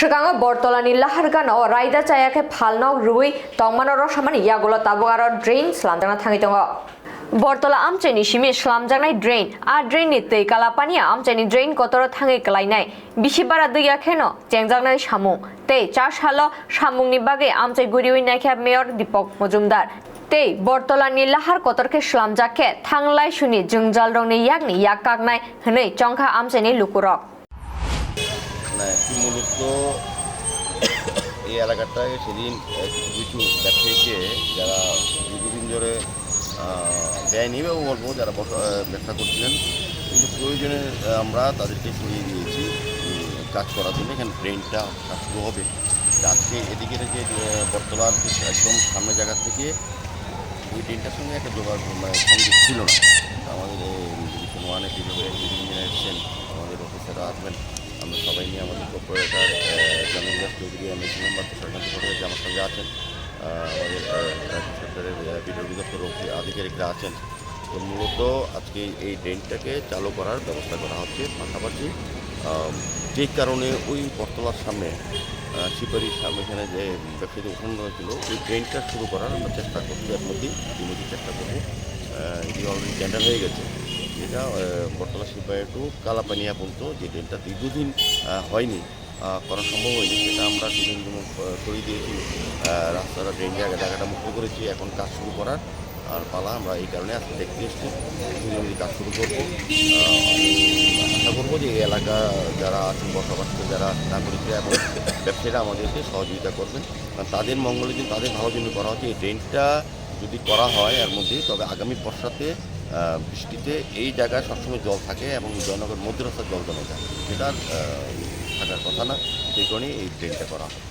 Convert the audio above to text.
Shiganga Bortolani Lahargano, Raida Chayake Palno, Rui, Tongmano Roshamani, Yagola Tabogaro, Drain, Slandana Tangitongo. Bortola Amcheni, Shimi, Slamjanai Drain, A Drain it, Kalapania, Amcheni Drain, Kotoro Tangi Kalainai, Bishibara de Yakeno, Jangzana Shamu, Te, Chash Halo, Shamuni Bage, Amche Guri Naka Mayor, Dipok Mojumdar. Te, Bortolani Lahar Kotorke Slamjake, Tanglai Shuni, Jungjal Roni Yagni, Yakagnai, Hene, Chonka Amcheni Lukurok. মূলত এই এলাকাটায় সেদিন কিছু ব্যবসায়ীকে যারা দীর্ঘদিন ধরে দেয়নি বা বলবো যারা ব্যবসা করছিলেন কিন্তু প্রয়োজনে আমরা তাদেরকে সরিয়ে দিয়েছি কাজ করার জন্য। এখানে ড্রেনটা কাজ শুরু হবে আজকে এদিকে যে বটতলার একদম সামনের জায়গা থেকে ওই ড্রেনটার সঙ্গে একটা সংযোগ ছিল না। আমাদের ডিভিশন ওয়ানে যেভাবে ইঞ্জিনিয়ার এসছেন, আমাদের অফিসাররা আসবেন, আমরা সবাই নিয়ে আমাদের কর্পোরেটর জনজাস চৌধুরী এমএসি মেম্বার সরকারি কর্পোরেটর আমার সঙ্গে আছেন, আমাদের রাজ্য সরকারের বিদ্যুৎ দপ্তর আধিকারিকরা আছেন। তো মূলত আজকে এই ড্রেনটাকে চালু করার ব্যবস্থা করা হচ্ছে। পাশাপাশি যে কারণে ওই বটতলার সামনে শিপারির সামনে এখানে যে ব্যবসায়ী উঠানো হয়েছিল ওই ড্রেনটা শুরু করার আমরা চেষ্টা করছি, এর মধ্যেই চেষ্টা করবো। এটি অলরেডি টেন্ডার হয়ে গেছে, যেটা বটতলা শিপারি টু কালাপানিয়া পর্যন্ত যে ড্রেনটা দীর্ঘদিন হয়নি, করা সম্ভব হয়নি, সেটা আমরা দুদিন সরিয়ে দিয়েছি। রাস্তাটা ড্রেন জায়গাটা মুক্ত করেছি, এখন কাজ শুরু করার আর পালা। আমরা এই কারণে আজকে দেখতে এসেছি, কাজ শুরু করবো। আশা করবো যে এই এলাকা যারা আছেন বসবাস যারা নাগরিকরা এবং ব্যবসায়ীরা আমাদেরকে সহযোগিতা করবেন, কারণ তাদের মঙ্গলের জন্য তাদের ভালোর জন্য করা হচ্ছে। এই ড্রেনটা যদি করা হয় এর মধ্যে, তবে আগামী বর্ষাতে বৃষ্টিতে এই জায়গায় সবসময় জল থাকে এবং জনগণ মধ্যে রাস্তার জল জমে যায়, সেটা থাকার কথা না, সেই কারণে এই ড্রেনটা করা হয়।